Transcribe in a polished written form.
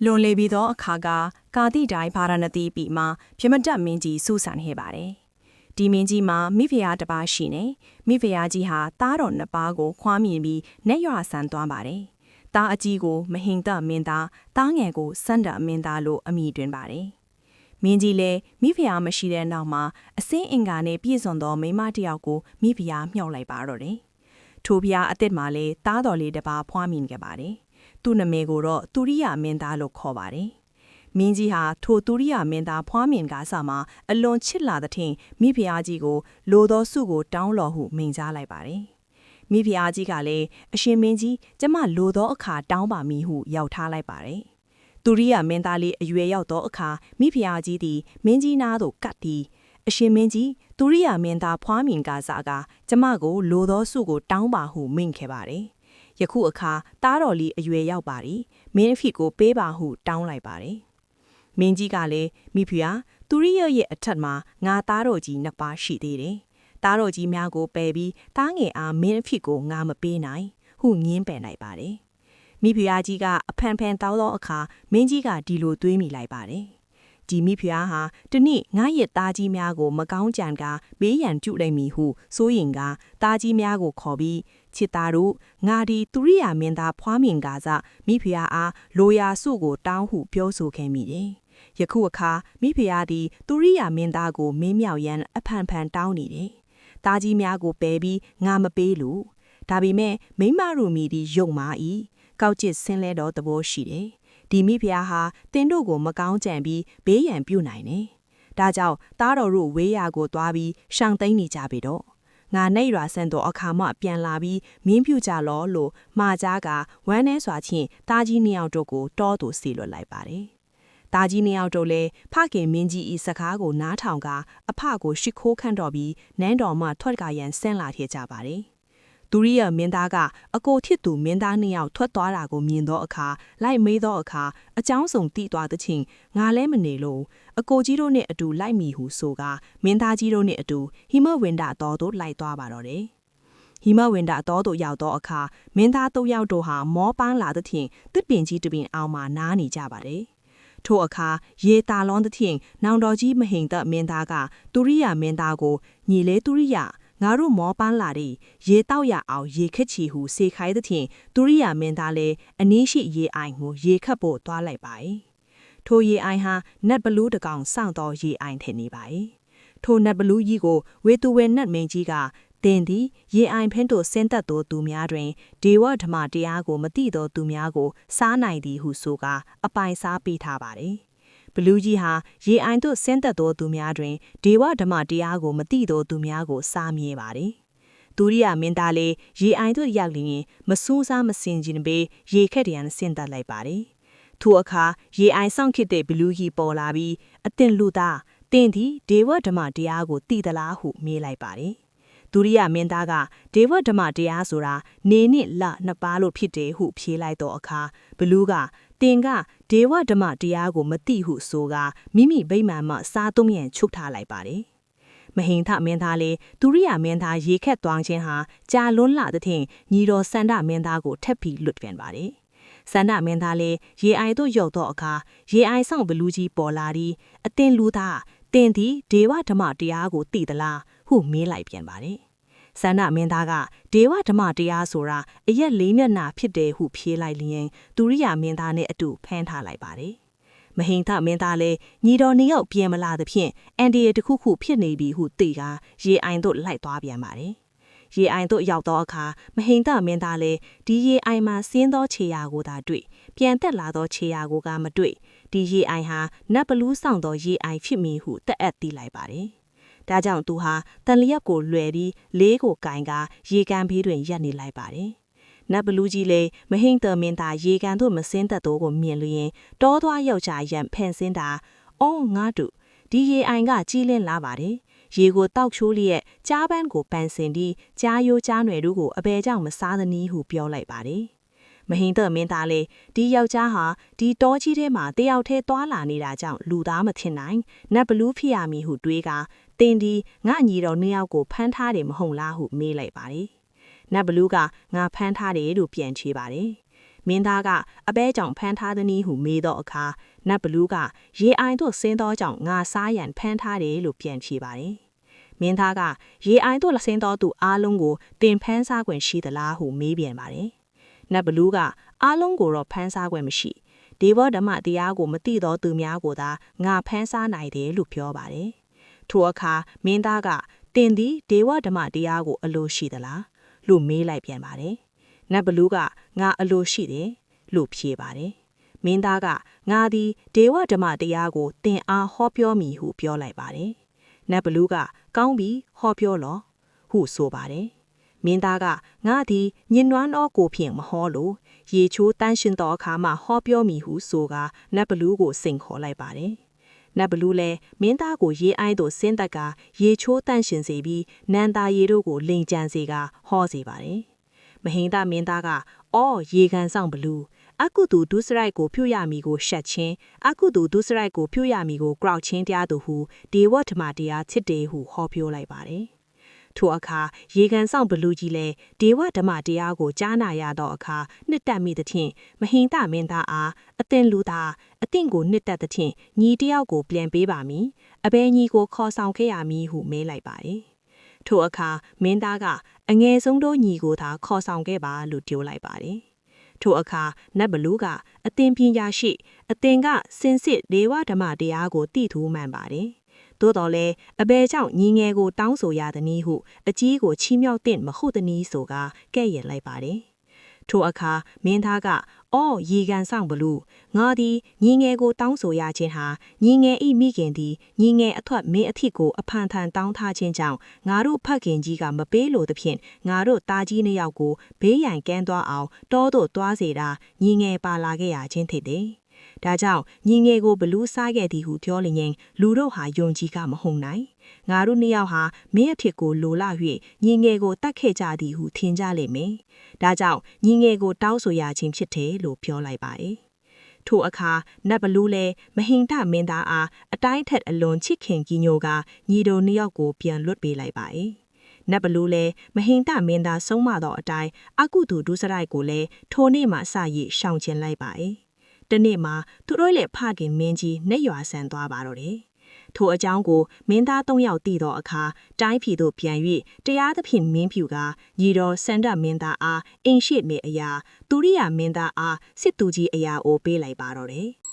လွန်လေပြီးသောအခါကကာတိတိုင်းဗာရာဏသီပြည်မှာပြမတက်မင်းကြီးစုဆန်ခဲ့ပါတယ်။ဒီမင်းကြီးမှာမိဖုရားတစ်ပါးရှိနေမိဖုရားကြီးဟာသားတော်နှစ်ပါးကိုခွားမြင်ပြီးနဲ့ရွာဆန်သွားပါတယ်။သားအကြီးကိုမဟင်တမင်းသားသားငယ်ကိုစန္ဒမင်းသားလို့အမည်တွင်ပါတယ်။မင်းကြီးလည်းမိဖုရားမရှိတဲ့နောက်မှာအစင်းအင်္ဂါနဲ့ပြည့်စုံသောမိန်းမတစ်ယောက်ကိုမိဖုရားမြှောက်လိုက်ပါတော့တယ်။ထိုဖုရားအသက်မှာလည်းသားတော်လေးတစ်ပါးဖွားမြင်ခဲ့ပါတယ်။သူ့နာမည်ကိုတော့သူရိယမင်းသားလို့ခေါ်ပါတယ်။မင်းကြီးဟာထိုသူရိယမင်းသားဖွားမြင်ကားစားမှာအလွန်ချစ်လာသဖြင့်မိဖုရားကြီးကိုလိုသောစုကိုတောင်းလော်ဟုမိန့်ကြားလိုက်ပါတယ်။မိဖုရားကြီးကလည်းအရှင်မင်းကြီးကျမလိုသောအခါတောင်းပါမည်ဟုရောက်ထားလိုက်ပါတယ်။သူရိယမင်းသားလေးအရွယ်ရောက်သောအခါမိဖုရားကြီးသည်မင်းကြီးနားသို့ကပ်သည်အရှင်မင်းကြီးသူရိယမင်းသားဖွားမြင်ကားစားကကျမကိုလိုသောစုကိုတောင်းပါဟုမိန့်ခဲ့ပါတယ်။ယခုအခါသားတော်လေးအရွယ်ရောက်ပါသည်မင်းအဖေကိုပေးပါဟုတောင်းလိုက်ပါတယ်။မင်းကြီးကလည်းမိဖုရားသူရိယရဲ့အထက်မှာငါသားတော်ကြီးနှစ်ပါးရှိသေးတယ်။သားတော်ကြီးများကိုပယ်ပြီးသားငယ်အားမင်းအဖေကိုငါမပေးနိုင်ဟုငင်းပယ်လိုက်ပါတယ်။မိဖုရားကြီးကအဖန်ဖန်တောင်းသောအခါမင်းကြီးကဒီလိုတွေးမိလိုက်ပါတယ်။ဒီမိဖုရားဟာတနေ့ငါရဲ့သားကြီးများကိုမကောင်းကြံကဘေးရန်ကျုလိုက်မည်ဟုစိုးရင်ကသားကြီးများကိုခေါ်ပြီးချစ်သားတို့ငါဒီသူရိယာမင်းသားဖွားမြင်ကားစမိဖုရားအားလိုရာစုကိုတောင်းဟုပြောဆိုခဲ့မိတယ်။ယခုအခါမိဖုရားသည်သူရိယာမင်းသားကိုမင်းမြောက်ရန်အဖန်ဖန်တောင်းနေတယ်။သားကြီးများကိုပယ်ပြီးငါမပေးလို့ဒါပေမဲ့မိမတို့မိသည်ယုံမာ၏ကောက်ကျစ်ဆင်းလဲတော်သဘောရှိတယ်။ဒီမိဖုရားဟာတင်တို့ကိုမကောင်းကြံပြီးဘေးရန်ပြုနိုင်တယ်။ဒါကြောင့်သားတော်တို့ဝေးရာကိုသွားပြီးရှောင်သိမ်းနေကြပြီတော့ငါနဲ့ရွာဆန်တော်အခါမှပြန်လာပြီးမင်းပြူကြလောလို့မှာကြားကဝမ်းနှဲစွာချင်းတာကြီးနှစ်ယောက်တို့ကိုတောသူစီလွတ်လိုက်ပါတယ်။တာကြီးနှစ်ယောက်တို့လည်းဖခင်မင်းကြီးဤစကားကိုနားထောင်ကအဖကိုရှ िख ိုးခန့်တော်ပြီးနန်းတော်မှထွက်ကရန်ဆင်းလာခဲ့ကြပါတယ်။သူရိယမင်းသားကအကိုထစ်သူမင်းသားနှစ်ယောက်ထွက်သွားတာကိုမြင်သောအခါလိုက်မေးသောအခါအကြောင်းစုံတိသွားသဖြင့်ငါလဲမနေလို့အကိုကြီးတို့နှင့်အတူလိုက်မိဟုဆိုကမင်းသားကြီးတို့နှင့်အတူဟိမဝန္ဒတော်သို့လိုက်သွားပါတော့တယ်။ဟိမဝန္ဒတော်သို့ရောက်သောအခါမင်းသား၃ယောက်တို့ဟာမောပန်းလာသဖြင့်တစ်ပင်ကြီးတစ်ပင်အောင်မှနားနေကြပါတယ်။ထိုအခါရေတာလွန်သဖြင့်နောင်တော်ကြီးမဟိန်သက်မင်းသားကသူရိယမင်းသားကိုညီလေသူရိယငါတို့မောပန်းလာတဲ့ရေတောက်ရအောင်ရေခက်ချီဟုစေခိုင်းသဖြင့်သူရိယာမင်းသားလည်းအနည်းရှိရေအိုင်ကိုရေခတ်ဖို့သွားလိုက်ပါ၏ထိုရေအိုင်ဟာနတ်ဘလူးတကောင်စောင့်တော်ရေအိုင်ထင်နေပါ၏ထိုနတ်ဘလူးကြီးကိုဝေသူဝဲနတ်မင်းကြီးကတင်သည်ရေအိုင်ဖင်းတို့ဆင်းသက်သောသူများတွင်ဒေဝဓမ္မတရားကိုမသိသောသူများကိုစားနိုင်သည်ဟုဆိုကာအပိုင်စားပေးထားပါသည်ဘလူးကြီးဟာရေအိုင်တို့ဆင်းသက်သောသူများတွင်ဒေဝဓမ္မတရားကိုမသိသောသူများကိုစားမြဲပါတယ်။သူရိယာမင်းသားလေးရေအိုင်တို့ရောက်လျင်မဆူးစားမစင်ခြင်းပေရေခက်တရန်ဆင်းသက်လိုက်ပါတယ်။ထိုအခါရေအိုင်ဆောင်ခစ်တဲ့ဘလူးကြီးပေါ်လာပြီးအတင်လူသားတင်သည်ဒေဝဓမ္မတရားကိုသိသလားဟုမေးလိုက်ပါတယ်။သူရိယာမင်းသားကဒေဝဓမ္မတရားဆိုတာနေနှင့်လနှစ်ပါးလို့ဖြစ်တယ်ဟုဖြေလိုက်တော့အခါဘလူးကတင်ကဒေဝဓမ္မတရားကိုမသိဟုဆိုကမိမိဗိမာန်မှစားသုံးရန်ချုပ်ထားလိုက်ပါတယ်။မဟိန်ထမင်းသားလည်းသူရိယာမင်းသားရေခက်သွားခြင်းဟာကြာလွန်းလာသဖြင့်ညီတော်စန္ဒမင်းသားကိုထပ်ပြီးလွတ်ပြန်ပါတယ်။စန္ဒမင်းသားလည်းရေအိုင်သို့ရောက်တော့အခါရေအိုင်ဆောင်ဘလူးကြီးပေါ်လာပြီးအတင်လူသားတင်သည်ဒေဝဓမ္မတရားကိုသိသလားဟုမေးလိုက်ပြန်ပါတယ်။စန္ဒမင်းသားကဒေဝဓမ္မတရားဆိုတာအရက်လေးမျက်နှာဖြစ်တယ်ဟုဖြေလိုက်လျင်သူရိယာမင်းသားနဲ့အတူဖမ်းထားလိုက်ပါတယ်။မဟိန်ထမင်းသားလည်းညီတော်နှစ်ယောက်ပြန်မလာသဖြင့်အန်ဒီရတခုခုဖြစ်နေပြီဟုသိကရေအိုင်သို့လိုက်သွားပြန်ပါတယ်။ရေအိုင်သို့ရောက်သောအခါမဟိန်ထမင်းသားလည်းဒီရေအိုင်မှာဆင်းသောခြေရာကိုသာတွေ့ပြန်သက်လာသောခြေရာကိုကမတွေ့ဒီရေအိုင်ဟာနတ်ဘလူးဆောင်သောရေအိုင်ဖြစ်မည်ဟုတတ်အပ်သိလိုက်ပါတယ်။ဒါကြောင့်သူဟာတန်လျက်ကိုလွယ်ပြီးလေးကိုကင်ကရေကန်ဘေးတွင်ရပ်နေလိုက်ပါတယ်။နတ်ဘလူးကြီးလည်းမဟိန်တမင်းသားရေကန်သို့မစင်းသက်တော့ကိုမြင်လျင်တောသွားယောက်ျားရန်ဖန်ဆင်းတာအော်ငါတို့ဒီရေအိုင်ကကြီးလင်းလာပါတယ်။ရေကိုတောက်ချိုးလျက်ကြားပန်းကိုပန်ဆင်ပြီးကြားရိုးကြားနွယ်တို့ကိုအဘယ်ကြောင့်မစားသနည်းဟုပြောလိုက်ပါတယ်။မဟိန်တမင်းသားလည်းဒီယောက်ျားဟာဒီတောကြီးထဲမှာတယောက်တည်းသွားလာနေတာကြောင့်လူသားမထင်နိုင်နတ်ဘလူးဖြစ်ရမည်ဟုတွေးကတင်ဒီငါညီတော်နှစ်ယောက်ကိုဖမ်းထားတယ်မဟုတ်လားဟုမေးလိုက်ပါတယ်။နတ်ဘလူးကငါဖမ်းထားတယ်လို့ပြန်ချေပါတယ်။ မင်းသားကအဘဲကြောင့်ဖမ်းထားသည်နည်းဟုမေးတော့အခါနတ်ဘလူးကရေအိုင်သို့ဆင်းသောကြောင့်ငါစားရန်ဖမ်းထားတယ်လို့ပြန်ဖြေပါတယ်မင်းသားကရေအိုင်သို့ဆင်းသောသူအားလုံးကိုတင်ဖမ်းစားခွင့်ရှိသလားဟုမေးပြန်ပါတယ်နတ်ဘလူးကအားလုံးကိုတော့ဖမ်းစားခွင့်မရှိဒေဝဓမ္မတရားကိုမသိသောသူများကိုသာငါဖမ်းစားနိုင်တယ်လို့ပြောပါတယ်ထိုအခါမင်းသားကတင်သည်ဒေဝဓမ္မတရားကိုအလိုရှိသလားလို့မေးလိုက်ပြန်ပါတယ်နတ်ဘလူးကငါအလိုရှိတယ်လို့ဖြေပါတယ်မင်းသားကငါသည်ဒေဝဓမ္မတရားကိုတင်အားဟောပြောမည်ဟုပြောလိုက်ပါတယ်နတ်ဘလူးကကောင်းပြီဟောပြောလောဟုဆိုပါတယ်မင်းသားကငါသည်ညင်နွမ်းသောကိုဖြင့်မဟောလို့ရေချိုးတန်းရှင်သောအခါမှဟောပြောမည်ဟုဆိုကနတ်ဘလူးကိုစိန်ခေါ်လိုက်ပါတယ်နတ်ဘလူးလည်းမင်းသားကိုရေအိုင်းသို့ဆင်းသက်ကရေချိုးတန့်ရှင်စေပြီးနန္တာရေတို့ကိုလိန်ကြံစေကဟောစေပါတယ်။မဟိန္ဒမင်းသားကအော်ရေကန်ဆောင်ဘလူးအကုသူဒုစရိုက်ကိုဖြုတ်ရမည်ကိုရှက်ချင်းအကုသူဒုစရိုက်ကိုဖြုတ်ရမည်ကိုကြောက်ချင်းတရားသူဟုဒေဝဓမ္မတရားချစ်တယ်ဟုဟောပြောလိုက်ပါတယ်။ထိုအခါရေကန်ဆောင်ဘလူးကြီးလည်းဒေဝဓမ္မတရားကိုကြားနာရသောအခါနှစ်တက်မိသဖြင့်မဟိန္ဒမင်းသားအားအသင်လူသားအသင်ကိုနှစ်တက်သဖြင့်ညီတယောက်ကိုပြန်ပေးပါမည်အဘဲညီကိုခေါ်ဆောင်ခဲ့ရမည်ဟုမေးလိုက်ပါတယ်ထိုအခါမင်းသားကအငယ်ဆုံးသောညီကိုသာခေါ်ဆောင်ခဲ့ပါလို့ပြောလိုက်ပါတယ်ထိုအခါနတ်ဘလူးကအသင်ပညာရှိအသင်ကစင်စစ်ဒေဝဓမ္မတရားကိုသိထူးမှန်ပါတယ်သို့တော်လည်းအဘဲကြောင့်ညီငယ်ကိုတောင်းဆိုရသည်နည်းဟုအကြီးကိုချီးမြှောက်သင့်မဟုတ်သည်နည်းဆိုကကဲ့ရဲ့လိုက်ပါတယ်ထိုအခါမင်းသားကအော်ရေကန်ဆောင်ဘလူးငါသည်ညီငယ်ကိုတောင်းဆိုရခြင်းဟာညီငယ်ဤမိခင်သည်ညီငယ်အထွတ်မင်းအထစ်ကိုအဖန်ထန်တောင်းထားခြင်းကြောင့်ငါတို့ဖခင်ကြီးကမပေးလို့သဖြင့်ငါတို့သားကြီးနှစ်ယောက်ကိုဘေးရန်ကန်းသွားအောင်တောသို့သွားစေတာညီငယ်ပါလာခဲ့ရခြင်းဖြစ်တယ်။ဒါကြောင့်ညီငယ်ကိုဘလူးစားခဲ့သည်ဟုပြောလျင်လူတို့ဟာယုံကြည်ကမဟုတ်နိုင်။ငါတို့နှစ်ယောက်ဟာမင်းအထစ်ကိုလိုလာ၍ညီငယ်ကိုတတ်ခဲ့ကြသည်ဟုထင်ကြလိမ့်မယ်။ဒါကြောင့်ညီငယ်ကိုတောင်းဆိုရခြင်းဖြစ်တယ်လို့ပြောလိုက်ပါတယ်။ထိုအခါနတ်ဘလူးလည်းမဟိန္ဒမင်းသားအားအတိုင်းထက်အလွန်ချစ်ခင်ကြီးညိုကညီတို့နှစ်ယောက်ကိုပြန်လွတ်ပေးလိုက်ပါတယ်။နတ်ဘလူးလည်းမဟိန္ဒမင်းသားဆုံးမသောအတိုင်းအကုသူဒုစရိုက်ကိုလည်းထိုနေ့မှစ၍ရှောင်ကျဉ်လိုက်ပါတယ်။တနေ့မှာသူတို့လည်းဖခင်မင်းကြီးနဲ့ရွာဆန်သွားပါတော့တယ်။ထိုအကြောင်းကိုမင်းသား၃ယောက်သိသောအခါတိုင်းပြည်သို့ပြန်၍တရားသဖြင့်မင်းဖြူကညီတော်စန္ဒမင်းသားအားအင်ရှိမေအရာသူရိယာမင်းသားအားစစ်သူကြီးအရာကိုပေးလိုက်ပါတော့တယ်။